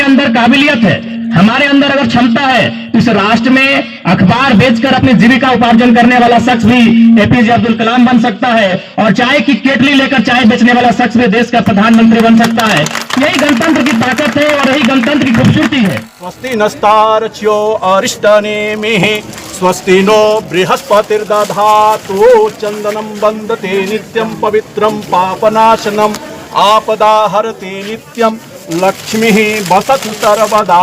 अंदर काबिलियत है, हमारे अंदर अगर क्षमता है, तो इस राष्ट्र में अखबार बेचकर अपनी जीविका उपार्जन करने वाला शख्स भी एपीजे अब्दुल कलाम बन सकता है, और चाय की केटली लेकर चाय बेचने वाला शख्स भी देश का प्रधानमंत्री बन सकता है। यही गणतंत्र की ताकत है और यही गणतंत्र की खूबसूरती है। स्वस्ति नस्तार्च्यो अरिष्टनेमिः स्वस्ति नो बृहस्पतिर्दधातु चंदनम वंदते नित्यं पवित्रं पापनाशनम आपदा हरते नित्यं लक्ष्मीः वसतु सर्वदा।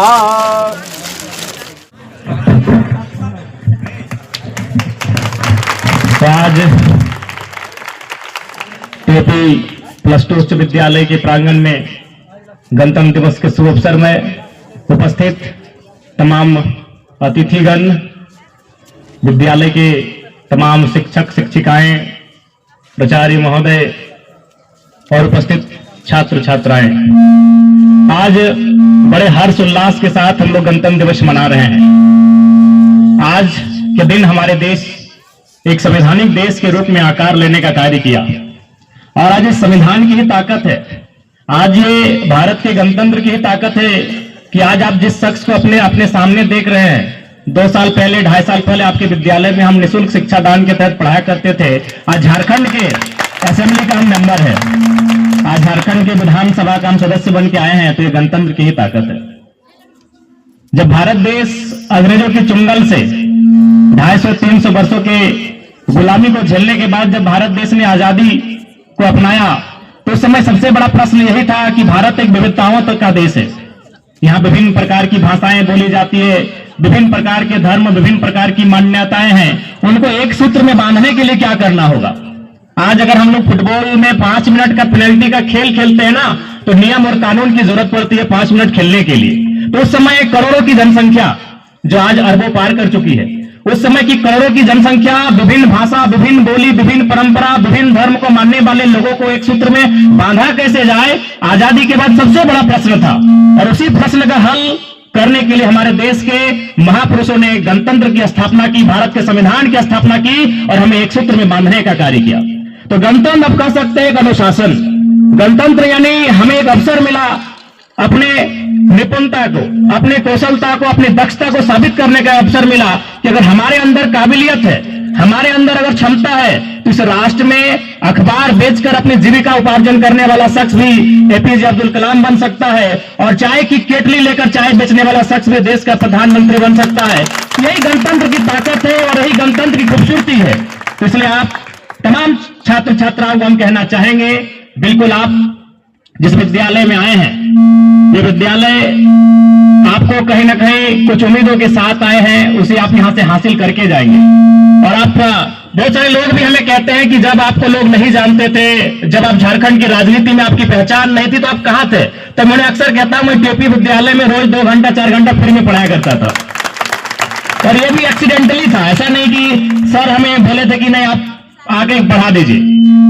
तो आज टीपी प्लस 2 उच्च विद्यालय के प्रांगण में गणतंत्र दिवस के शुभ अवसर में उपस्थित तमाम अतिथिगण, विद्यालय के तमाम शिक्षक शिक्षिकाएं, प्राचार्य महोदय और उपस्थित छात्र छात्राएं, आज बड़े हर्ष उल्लास के साथ हम लोग गणतंत्र दिवस मना रहे हैं। आज के दिन हमारे देश एक संवैधानिक देश के रूप में आकार लेने का कार्य किया, और आज इस संविधान की ही ताकत है, आज ये भारत के गणतंत्र की ही ताकत है कि आज आप जिस शख्स को अपने सामने देख रहे हैं, 2 साल पहले 2.5 साल पहले आपके विद्यालय में हम निःशुल्क शिक्षा दान के तहत पढ़ाया करते थे, आज झारखंड के असेंबली का हम मेंबर है, आज झारखंड के विधानसभा का हम सदस्य बन के आए हैं, तो ये गणतंत्र की ही ताकत है। जब भारत देश अंग्रेजों के चुंगल से 250-300 वर्षों के गुलामी को झेलने के बाद जब भारत देश ने आजादी को अपनाया, तो उस समय सबसे बड़ा प्रश्न यही था कि भारत एक विविधताओं का देश है, यहाँ विभिन्न प्रकार की भाषाएं बोली जाती है, विभिन्न प्रकार के धर्म, विभिन्न प्रकार की मान्यताएं हैं, उनको एक सूत्र में बांधने के लिए क्या करना होगा। आज अगर हम लोग फुटबॉल में 5 मिनट का पेनल्टी का खेल खेलते हैं ना, तो नियम और कानून की जरूरत पड़ती है 5 मिनट खेलने के लिए। तो उस समय करोड़ों की जनसंख्या जो आज अरबों पार कर चुकी है, उस समय की करोड़ों की जनसंख्या, विभिन्न भाषा, विभिन्न बोली, विभिन्न परंपरा, विभिन्न धर्म को मानने वाले लोगों को एक सूत्र में बांधा कैसे जाए, आजादी के बाद सबसे बड़ा प्रश्न था। और उसी प्रश्न का हल करने के लिए हमारे देश के महापुरुषों ने गणतंत्र की स्थापना की, भारत के संविधान की स्थापना की, और हमें एक सूत्र में बांधने का कार्य किया। तो गणतंत्र अब कह सकते हैं एक अनुशासन। गणतंत्र यानी हमें एक अवसर मिला अपने निपुणता को, अपने कौशलता को, अपनी दक्षता को साबित करने का अवसर मिला कि अगर हमारे अंदर काबिलियत है, हमारे अंदर अगर क्षमता है, तो इस राष्ट्र में अखबार बेचकर अपनी जीविका उपार्जन करने वाला शख्स भी एपीजे अब्दुल कलाम बन सकता है, और चाय की केटली लेकर चाय बेचने वाला शख्स भी देश का प्रधानमंत्री बन सकता है। यही गणतंत्र की ताकत है और यही गणतंत्र की खूबसूरती है। तो इसलिए आप तमाम छात्र छात्राओं को हम कहना चाहेंगे, बिल्कुल आप जिस विद्यालय में आए हैं, ये विद्यालय आपको कहीं ना कहीं कुछ उम्मीदों के साथ आए हैं, उसे आप यहां से हासिल करके जाएंगे। और आप बहुत सारे लोग भी हमें कहते हैं कि जब आपको लोग नहीं जानते थे, जब आप झारखंड की राजनीति में आपकी पहचान नहीं थी, तो आप कहां थे। तो मैं अक्सर कहता हूं, मैं टीपी विद्यालय में रोज 2 घंटा 4 घंटा फ्री में पढ़ाया करता था, और ये भी एक्सीडेंटली था। ऐसा नहीं कि सर हमें बोले थे कि नहीं आप आगे बढ़ा दीजिए।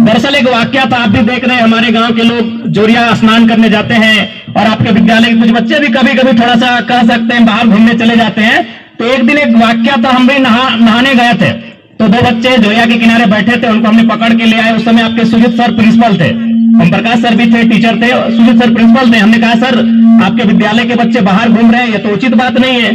दरअसल एक वाक्या था, आप भी देख रहे हैं, हमारे गांव के लोग जोरिया स्नान करने जाते हैं, और आपके विद्यालय के कुछ बच्चे भी कभी कभी थोड़ा सा कह सकते हैं बाहर घूमने चले जाते हैं। तो एक दिन एक वाक्या था, हम भी नहाने गए थे, तो 2 बच्चे जोरिया के किनारे बैठे थे, उनको हमने पकड़ के ले आए। उस समय आपके सुजीत सर प्रिंसिपल थे, ओम प्रकाश सर भी थे, टीचर थे, सुजीत सर प्रिंसिपल थे। हमने कहा सर आपके विद्यालय के बच्चे बाहर घूम रहे हैं, ये तो उचित बात नहीं है।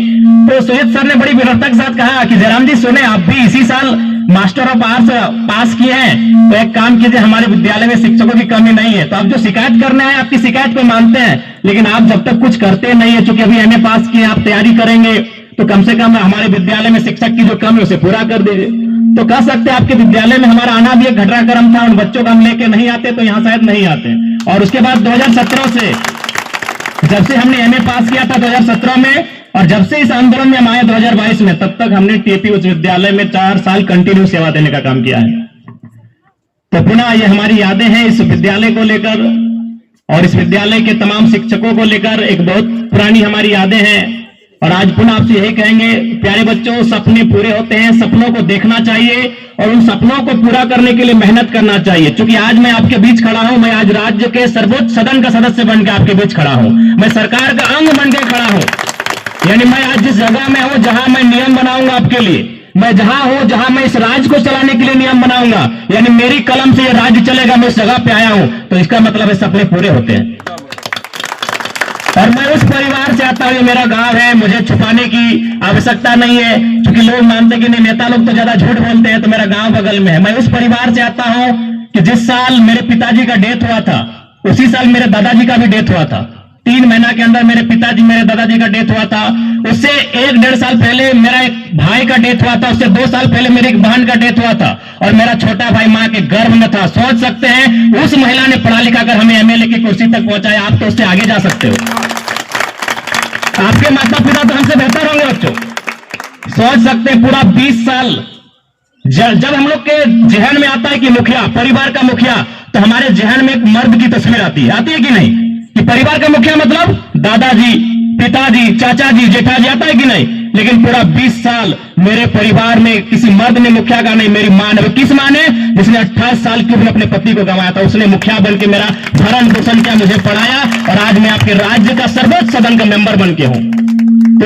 तो सुजीत सर ने बड़ी विनम्रता के साथ कहा कि जयराम जी सुने, आप भी इसी साल मास्टर ऑफ आर्ट्स पास किए हैं, तो एक काम कीजिए, हमारे विद्यालय में शिक्षकों की कमी नहीं है, तो आप जो शिकायत करने आए आपकी शिकायत को मानते हैं, लेकिन आप जब तक कुछ करते नहीं है, चूंकि अभी एमए पास किए, आप तैयारी करेंगे, तो कम से कम हमारे विद्यालय में शिक्षक की जो कमी है उसे पूरा कर दीजिए। तो कह सकते हैं आपके विद्यालय में हमारा आना भी एक घटनाक्रम था, उन बच्चों को हम लेके नहीं आते तो यहाँ शायद नहीं आते। और उसके बाद 2017 से, जब से हमने एमए पास किया था 2017 में, और जब से इस आंदोलन में हम आए 2022 में, तब तक हमने टीपी उच्च विद्यालय में 4 साल कंटिन्यू सेवा देने का काम किया है। तो पुनः ये हमारी यादें हैं इस विद्यालय को लेकर, और इस विद्यालय के तमाम शिक्षकों को लेकर एक बहुत पुरानी हमारी यादें हैं। और आज पुनः आपसे यही कहेंगे, प्यारे बच्चों, सपने पूरे होते हैं, सपनों को देखना चाहिए और उन सपनों को पूरा करने के लिए मेहनत करना चाहिए। क्योंकि आज मैं आपके बीच खड़ा हूं, मैं आज राज्य के सर्वोच्च सदन का सदस्य बनकर आपके बीच खड़ा हूं, मैं सरकार का अंग बनकर खड़ा हूं। यानी मैं आज जिस जगह में हूं, जहां मैं नियम बनाऊंगा आपके लिए, मैं जहां हूं, जहां मैं इस राज्य को चलाने के लिए नियम बनाऊंगा, यानी मेरी कलम से यह राज्य चलेगा, मैं इस जगह पे आया हूं, तो इसका मतलब है सपने पूरे होते हैं। और मैं उस परिवार सकता हूँ ये मेरा गांव है, मुझे छुपाने की आवश्यकता नहीं है, क्योंकि लोग मानते हैं कि नहीं नेता लोग तो ज्यादा झूठ बोलते हैं, तो मेरा गांव बगल में है। मैं उस परिवार से आता हूं कि जिस साल मेरे पिताजी का डेथ हुआ था उसी साल मेरे दादाजी का भी डेथ हुआ था। 3 महीना के अंदर मेरे दादाजी का डेथ हुआ था। उससे 1-1.5 साल पहले मेरा एक भाई का डेथ हुआ था। उससे 2 साल पहले मेरी एक बहन का डेथ हुआ था और मेरा छोटा भाई मां के गर्भ में था। सोच सकते हैं उस महिला ने पढ़ा लिखा कर हमें एमएलए की कुर्सी तक पहुंचाया। आप तो उससे आगे जा सकते हो। आपके माता पिता तो हमसे बेहतर होंगे बच्चों। सोच सकते हैं पूरा 20 साल जब हम लोग के जहन में आता है कि मुखिया, परिवार का मुखिया, तो हमारे जहन में एक मर्द की तस्वीर आती है कि नहीं? कि परिवार का मुखिया मतलब दादाजी, पिताजी, चाचाजी, जेठाजी, आता है कि नहीं? लेकिन पूरा 20 साल मेरे परिवार में किसी मर्द ने मुखिया का नहीं, मेरी मां ने। किस मां ने? जिसने 28 साल की उम्र अपने पति को गंवाया था, उसने मुखिया बन के मेरा भरण पोषण किया, मुझे पढ़ाया और आज मैं आपके राज्य का सर्वोच्च सदन का मेंबर बन के हूं।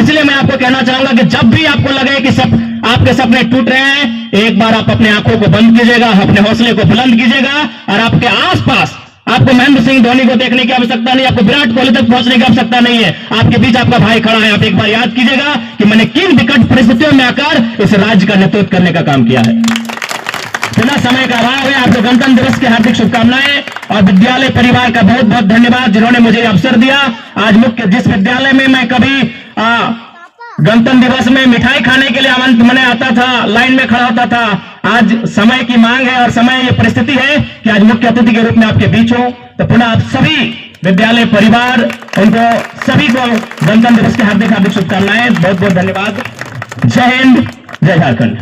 इसलिए मैं आपको कहना चाहूंगा कि जब भी आपको लगे कि सब आपके सपने टूट रहे हैं, एक बार आप अपने आंखों को बंद कीजिएगा, अपने हौसले को बुलंद कीजिएगा और आपके आसपास आपको महेंद्र सिंह धोनी को देखने की आवश्यकता नहीं, आपको विराट कोहली तक पहुंचने की आवश्यकता नहीं है। आपके बीच आपका भाई खड़ा है। आप एक बार याद कीजिएगा कि मैंने किन विकट परिस्थितियों में आकर इस राज्य का नेतृत्व करने का काम किया है। बिना समय का अभाव है। आपको गणतंत्र दिवस की हार्दिक शुभकामनाएं और विद्यालय परिवार का बहुत बहुत धन्यवाद जिन्होंने मुझे अवसर दिया। आज मुख्य जिस विद्यालय में मैं कभी गणतंत्र दिवस में मिठाई खाने के लिए मैंने आता था, लाइन में खड़ा होता था, आज समय की मांग है और समय ये परिस्थिति है कि आज मुख्य अतिथि के रूप में आपके बीच हो। तो पुनः आप सभी विद्यालय परिवार, उनको सभी को गणतंत्र दिवस की हार्दिक हार्दिक शुभकामनाएं। बहुत बहुत धन्यवाद। जय हिंद, जय झारखंड।